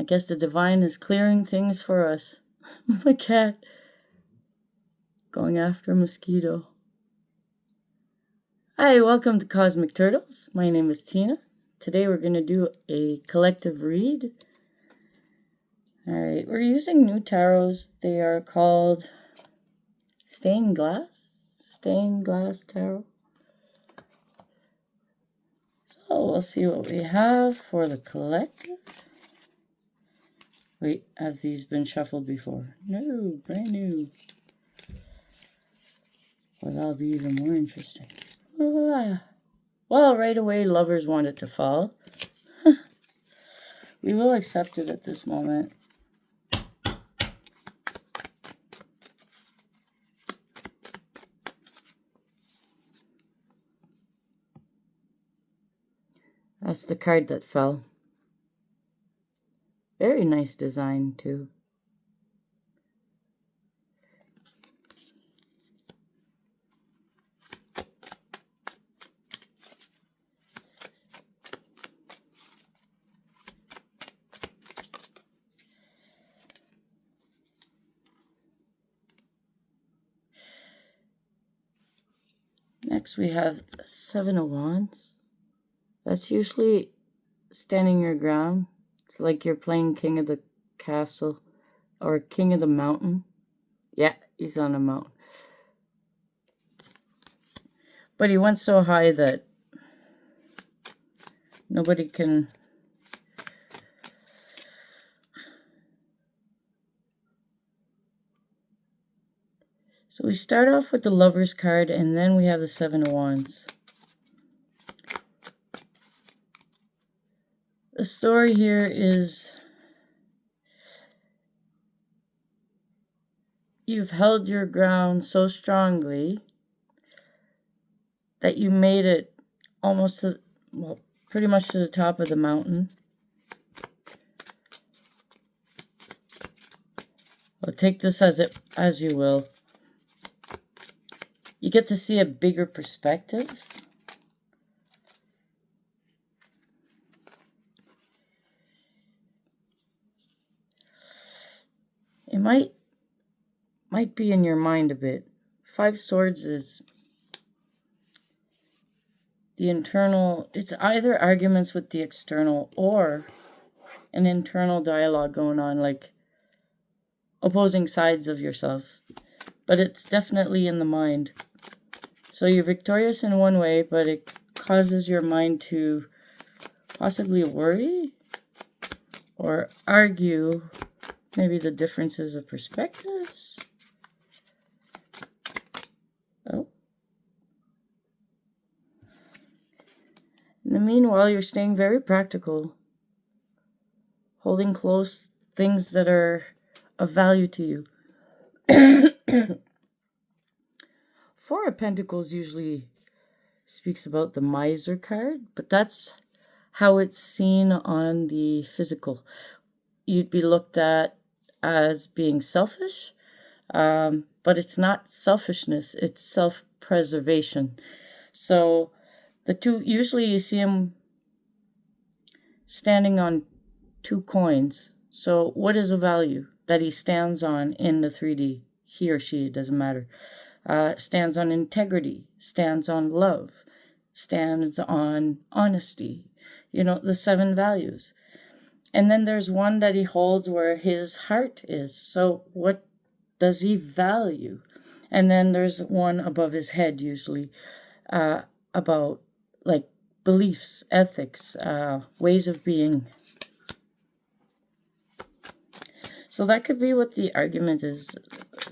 I guess the divine is clearing things for us. My cat going after a mosquito. Hi, welcome to Cosmic Turtles. My name is Tina. Today we're going to do a collective read. Alright, we're using new tarots. They are called Stained Glass Tarot. So we'll see what we have for the collective. Wait, have these been shuffled before? No, brand new. Well, that'll be even more interesting. Well, right away, lovers want it to fall. We will accept it at this moment. That's the card that fell. Very nice design, too. Next, we have Seven of Wands. That's usually standing your ground. It's like you're playing King of the Castle or King of the Mountain. Yeah, he's on a mountain. But he went so high that nobody can... So we start off with the Lover's card, and then we have the Seven of Wands. The story here is you've held your ground so strongly that you made it almost to, well, pretty much to the top of the mountain. Well, take this as you will. You get to see a bigger perspective. It might be in your mind a bit. Five Swords is the internal, it's either arguments with the external or an internal dialogue going on, like opposing sides of yourself. But it's definitely in the mind. So you're victorious in one way, but it causes your mind to possibly worry or argue maybe the differences of perspectives. Oh. In the meanwhile, you're staying very practical, holding close things that are of value to you. Four of Pentacles usually speaks about the Miser card, but that's how it's seen on the physical. You'd be looked at as being selfish, but it's not selfishness, it's self-preservation. So the two, usually you see him standing on two coins. So what is a value that he stands on in the 3D? He or she, it doesn't matter. Stands on integrity, stands on love, stands on honesty. You know, the 7 values. And then there's one that he holds where his heart is. So what does he value? And then there's one above his head, usually, about like beliefs, ethics, ways of being. So that could be what the argument is.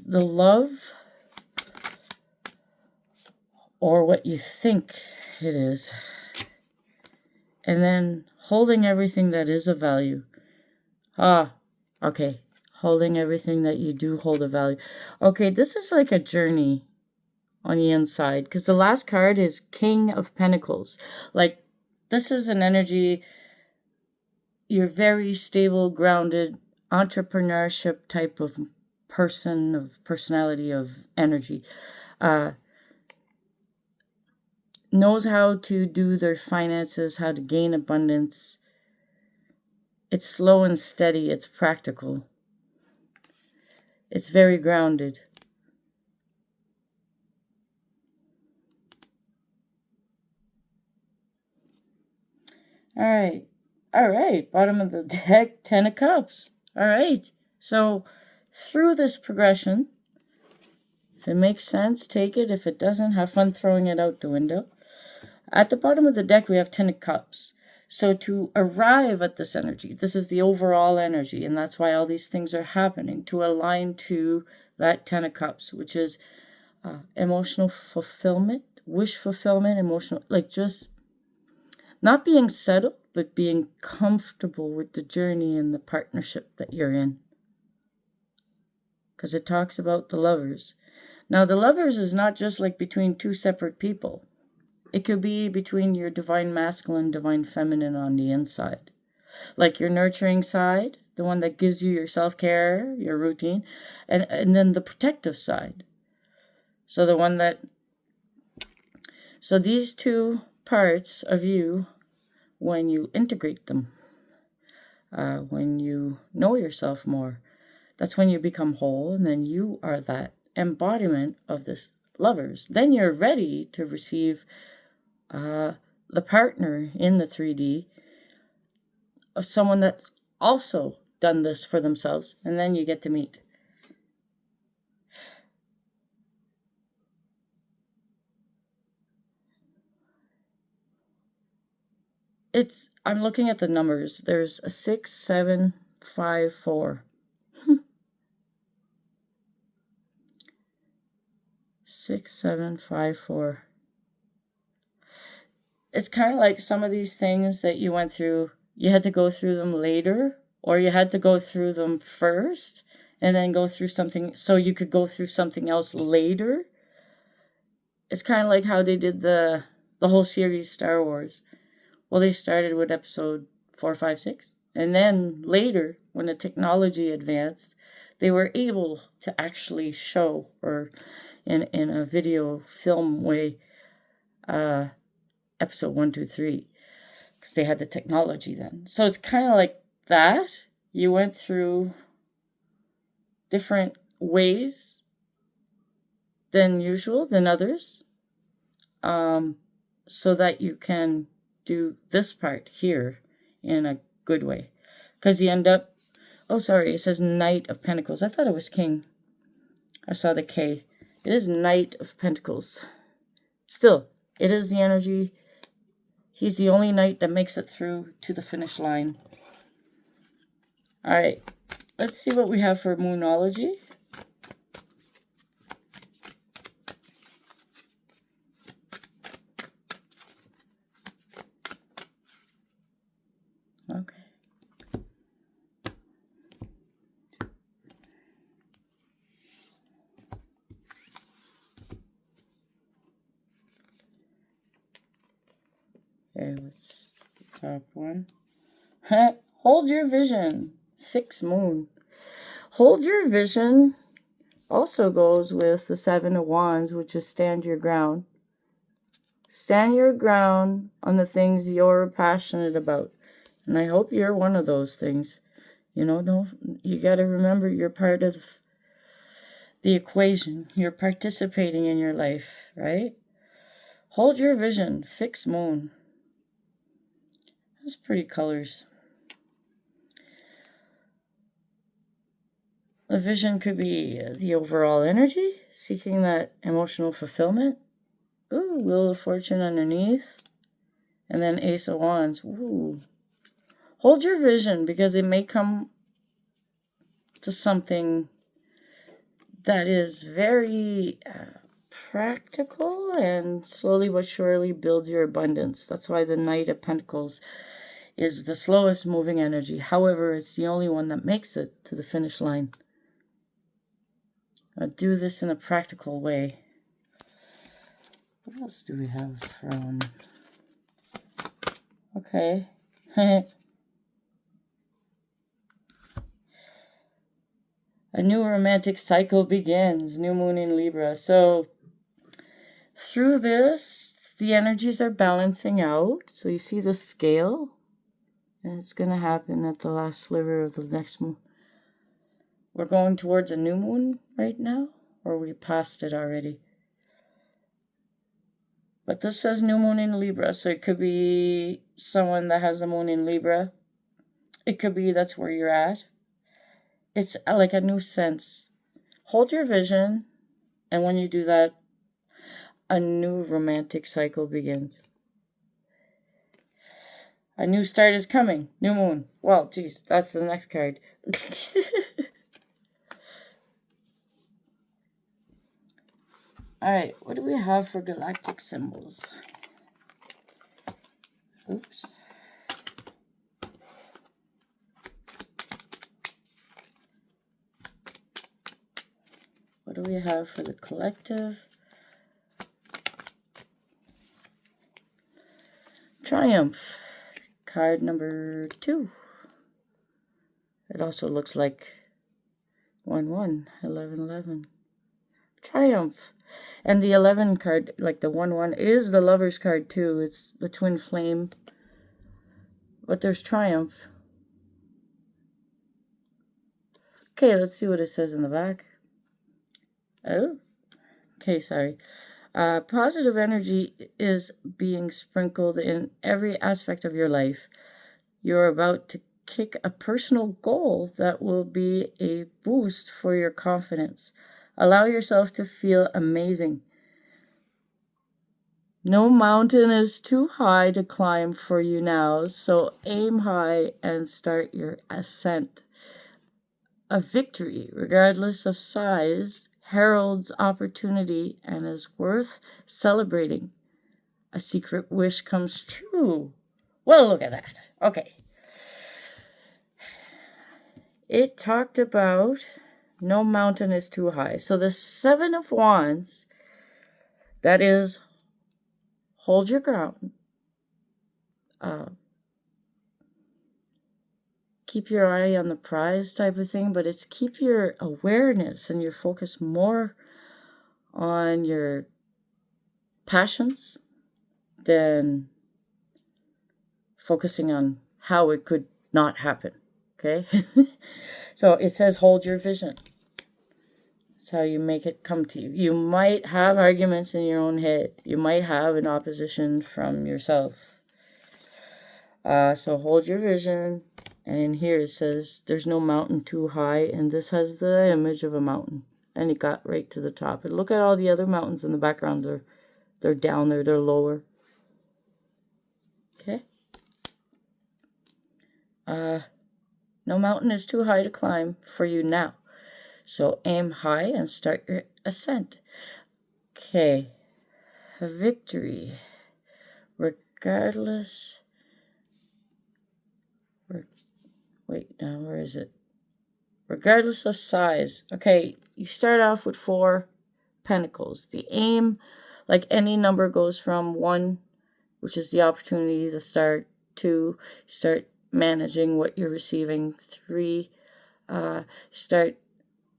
The love, or what you think it is, and then holding everything that is of value. Okay, holding everything that you do hold of value. Okay, this is like a journey on the inside, because the last card is King of Pentacles. Like, this is an energy, you're very stable, grounded, entrepreneurship type of person, of personality, of energy. Knows how to do their finances, how to gain abundance. It's slow and steady. It's practical. It's very grounded. All right. All right. Bottom of the deck, 10 of Cups. All right. So through this progression, if it makes sense, take it. If it doesn't, have fun throwing it out the window. At the bottom of the deck, we have 10 of Cups. So to arrive at this energy, this is the overall energy, and that's why all these things are happening, to align to that 10 of Cups, which is emotional fulfillment, wish fulfillment, emotional, like just not being settled, but being comfortable with the journey and the partnership that you're in. Because it talks about the lovers. Now, the lovers is not just like between two separate people. It could be between your divine masculine, divine feminine on the inside. Like your nurturing side, the one that gives you your self-care, your routine, and then the protective side. So the one that... So these two parts of you, when you integrate them, when you know yourself more, that's when you become whole, and then you are that embodiment of this lovers. Then you're ready to receive the partner in the 3D of someone that's also done this for themselves, and then you get to meet. I'm looking at the numbers. There's a 6, 7, 5, 4. 6, 7, 5, 4. It's kind of like some of these things that you went through, you had to go through them later, or you had to go through them first, and then go through something, so you could go through something else later. It's kind of like how they did the whole series Star Wars. Well, they started with episode 4, 5, 6. And then later, when the technology advanced, they were able to actually show, or in a video film way, episode 1, 2, 3, because they had the technology then. So it's kind of like that. You went through different ways than usual, than others, so that you can do this part here in a good way. Because you end up... Oh, sorry, it says Knight of Pentacles. I thought it was King. I saw the K. It is Knight of Pentacles. Still, it is the energy. He's the only knight that makes it through to the finish line. All right, let's see what we have for Moonology. Okay. Okay, what's the top one? Hold your vision. Fix moon. Hold your vision also goes with the 7 of Wands, which is stand your ground. Stand your ground on the things you're passionate about. And I hope you're one of those things. You know, you got to remember you're part of the equation. You're participating in your life, right? Hold your vision. Fix moon. That's pretty colors. The vision could be the overall energy, seeking that emotional fulfillment. Ooh, Wheel of Fortune underneath. And then Ace of Wands. Ooh. Hold your vision, because it may come to something that is very practical and slowly but surely builds your abundance. That's why the Knight of Pentacles is the slowest moving energy. However, it's the only one that makes it to the finish line. I do this in a practical way. What else do we have from... Okay. A new romantic cycle begins. New moon in Libra. So through this, the energies are balancing out. So you see the scale. And it's going to happen at the last sliver of the next moon. We're going towards a new moon right now, or we passed it already? But this says new moon in Libra, so it could be someone that has the moon in Libra. It could be that's where you're at. It's like a new sense. Hold your vision, and when you do that, a new romantic cycle begins. A new start is coming. New moon. Well, geez, that's the next card. Alright, what do we have for galactic symbols? Oops. What do we have for the collective? Triumph. Card number 2. It also looks like 1-1, 11-11. Triumph. And the 11 card, like the 1-1, is the Lover's card too. It's the twin flame. But there's Triumph. Okay, let's see what it says in the back. Oh. Okay, sorry. Positive energy is being sprinkled in every aspect of your life. You're about to kick a personal goal that will be a boost for your confidence. Allow yourself to feel amazing. No mountain is too high to climb for you now, so aim high and start your ascent. A victory, regardless of size, heralds opportunity and is worth celebrating. A secret wish comes true. Well, look at that. Okay. It talked about no mountain is too high. So the 7 of Wands, that is, hold your ground. Keep your eye on the prize type of thing, but it's keep your awareness and your focus more on your passions than focusing on how it could not happen. Okay? So it says hold your vision. That's how you make it come to you. You might have arguments in your own head. You might have an opposition from yourself. So hold your vision. And in here it says there's no mountain too high. And this has the image of a mountain. And it got right to the top. And look at all the other mountains in the background. They're down there. They're lower. Okay. No mountain is too high to climb for you now. So aim high and start your ascent. Okay. A victory. Regardless. Wait, now where is it? Regardless of size. Okay, you start off with 4 pentacles. The aim, like any number, goes from 1, which is the opportunity to start. 2, start managing what you're receiving. 3, start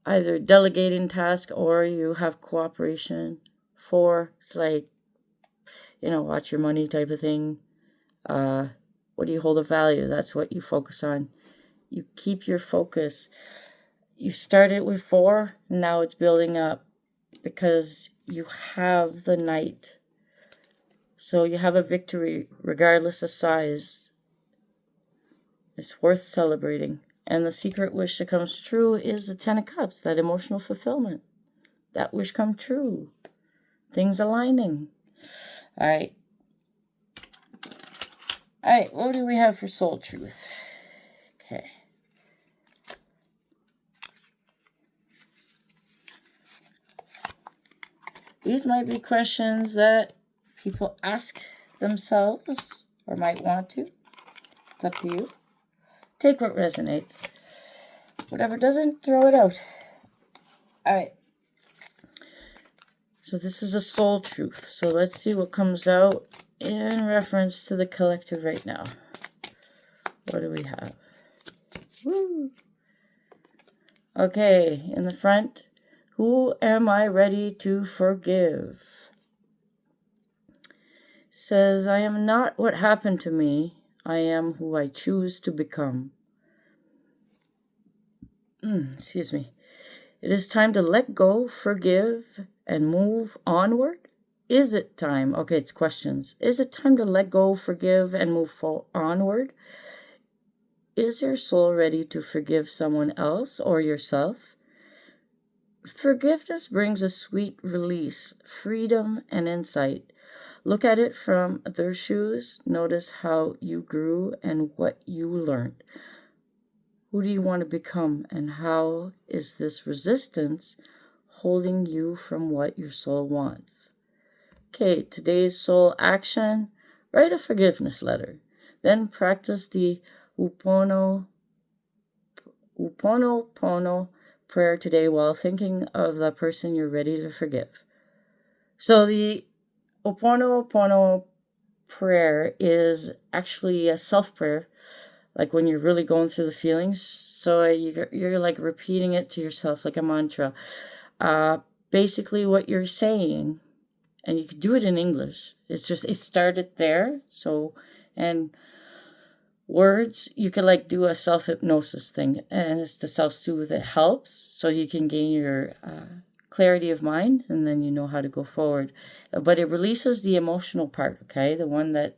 either delegating tasks or you have cooperation. 4, it's like, watch your money type of thing. What do you hold of value? That's what you focus on. You keep your focus. You started with 4, now it's building up because you have the Knight. So you have a victory regardless of size. It's worth celebrating. And the secret wish that comes true is the 10 of Cups, that emotional fulfillment. That wish come true. Things aligning. All right. All right, what do we have for soul truth? Okay. These might be questions that people ask themselves or might want to. It's up to you. Take what resonates. Whatever doesn't, throw it out. All right. So this is a soul truth. So let's see what comes out in reference to the collective right now. What do we have? Woo. Okay, in the front, who am I ready to forgive? Says, I am not what happened to me. I am who I choose to become. Excuse me. It is time to let go, forgive, and move onward. Is it time? Okay, it's questions. Is it time to let go, forgive, and move onward? Is your soul ready to forgive someone else or yourself? Forgiveness brings a sweet release, freedom, and insight. Look at it from their shoes. Notice how you grew and what you learned. Who do you want to become, and how is this resistance holding you from what your soul wants? Okay, today's soul action: write a forgiveness letter. Then practice the Uponopono prayer today while thinking of the person you're ready to forgive. So the Uponopono prayer is actually a self-prayer, like when you're really going through the feelings. So you're like repeating it to yourself like a mantra. Basically what you're saying, and you could do it in English, it's just, it started there. So, and words, you could like do a self-hypnosis thing, and it's the self-soothe. It helps so you can gain your clarity of mind, and then you know how to go forward. But it releases the emotional part, okay? The one that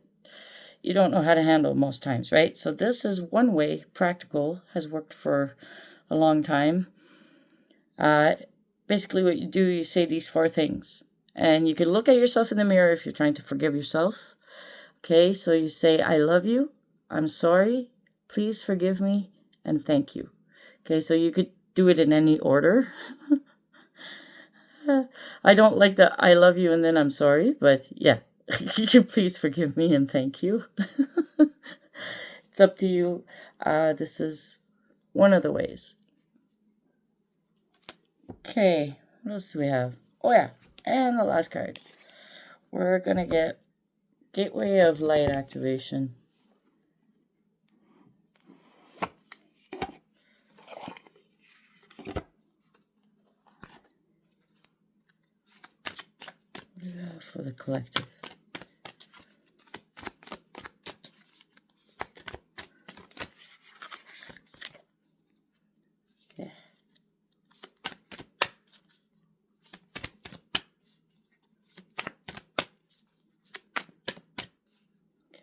you don't know how to handle most times, right? So this is one way, practical, has worked for a long time. Basically what you do, you say these 4 things. And you can look at yourself in the mirror if you're trying to forgive yourself. Okay, so you say, I love you, I'm sorry, please forgive me, and thank you. Okay, so you could do it in any order. I don't like the I love you and then I'm sorry, but yeah. Please forgive me and thank you. It's up to you. This is one of the ways. Okay, what else do we have? Oh yeah, and the last card. We're gonna get Gateway of Light Activation. What do we have for the collective?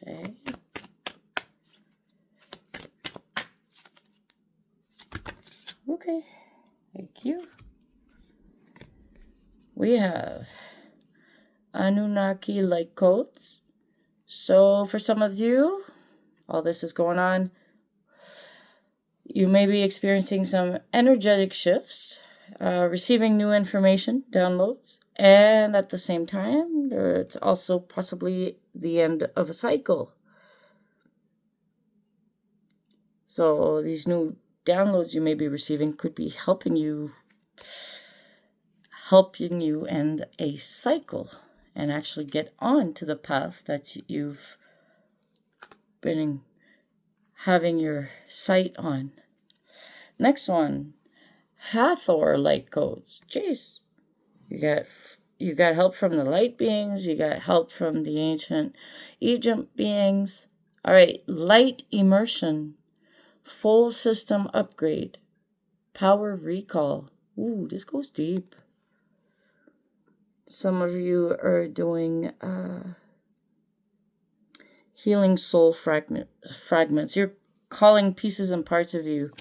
Okay. Okay. Thank you. We have Anunnaki light codes. So for some of you, all this is going on, you may be experiencing some energetic shifts, receiving new information, downloads, and at the same time, it's also possibly the end of a cycle. So these new downloads you may be receiving could be helping you end a cycle and actually get on to the path that you've been having your sight on. Next one, Hathor light codes. Jeez, you got help from the light beings. You got help from the ancient Egypt beings. All right, light immersion, full system upgrade, power recall. Ooh, this goes deep. Some of you are doing healing soul fragments. You're calling pieces and parts of you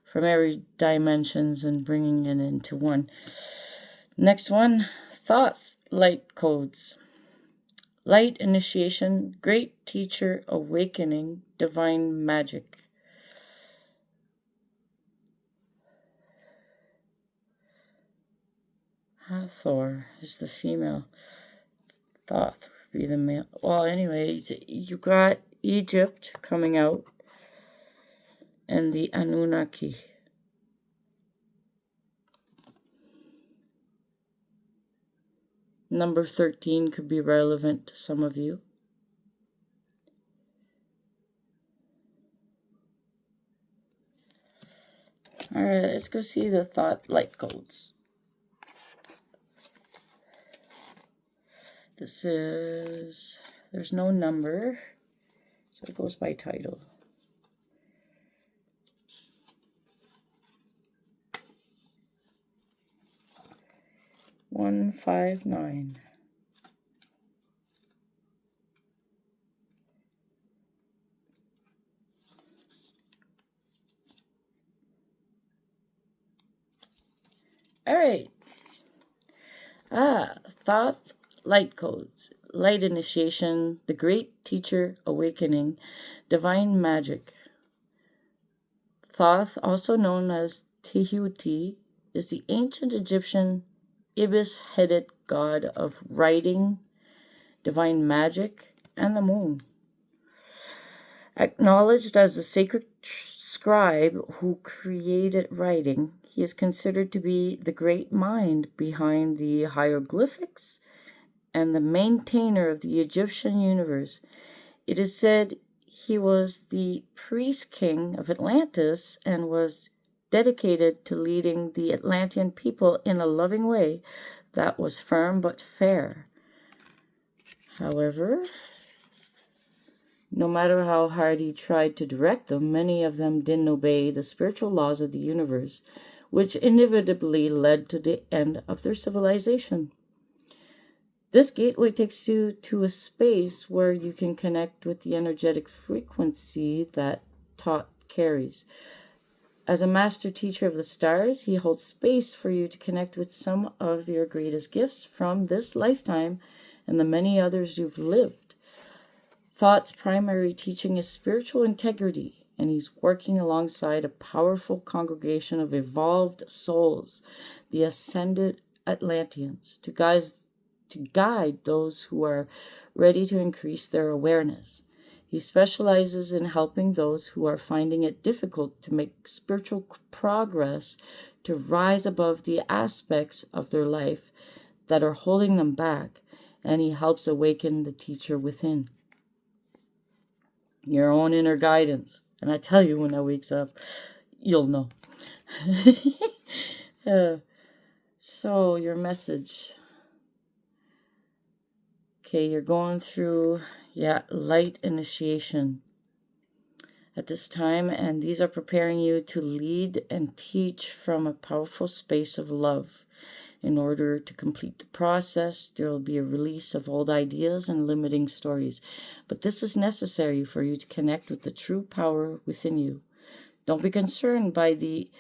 from every dimensions and bringing it into one. Next one, thought light codes. Light initiation, great teacher awakening, divine magic. Hathor is the female. Thoth would be the male. Well, anyways, you got Egypt coming out and the Anunnaki. Number 13 could be relevant to some of you. All right, let's go see the thought light codes. This is, there's no number, So it goes by title. One, 5, 9. All right. Thoth light codes, light initiation, the great teacher awakening, divine magic. Thoth, also known as Tehuti, is the ancient Egyptian ibis-headed god of writing, divine magic, and the moon. Acknowledged as a sacred scribe who created writing, he is considered to be the great mind behind the hieroglyphics and the maintainer of the Egyptian universe. It is said he was the priest king of Atlantis and was dedicated to leading the Atlantean people in a loving way that was firm but fair. However, no matter how hard he tried to direct them, many of them didn't obey the spiritual laws of the universe, which inevitably led to the end of their civilization. This gateway takes you to a space where you can connect with the energetic frequency that Thoth carries. As a master teacher of the stars, he holds space for you to connect with some of your greatest gifts from this lifetime and the many others you've lived. Thoth's primary teaching is spiritual integrity, and he's working alongside a powerful congregation of evolved souls, the ascended Atlanteans, to guide those who are ready to increase their awareness. He specializes in helping those who are finding it difficult to make spiritual progress, to rise above the aspects of their life that are holding them back, and he helps awaken the teacher within. Your own inner guidance. And I tell you, when that wakes up, you'll know. So, your message. Okay, you're going through, light initiation at this time, and these are preparing you to lead and teach from a powerful space of love. In order to complete the process, there will be a release of old ideas and limiting stories. But this is necessary for you to connect with the true power within you. Don't be concerned by the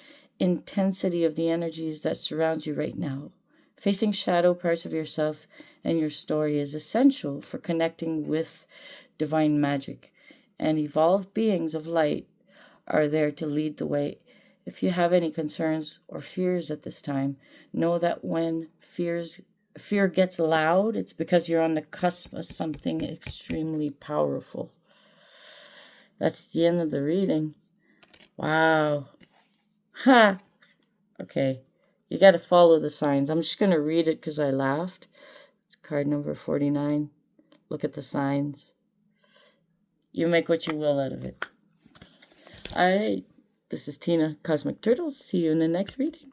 intensity of the energies that surround you right now. Facing shadow parts of yourself and your story is essential for connecting with divine magic, and evolved beings of light are there to lead the way. If you have any concerns or fears at this time, know that when fear gets loud, it's because you're on the cusp of something extremely powerful. That's the end of the reading. Wow. Ha! Okay. You got to follow the signs. I'm just going to read it because I laughed. It's card number 49. Look at the signs. You make what you will out of it. All right. This is Tina, Cosmic Turtles. See you in the next reading.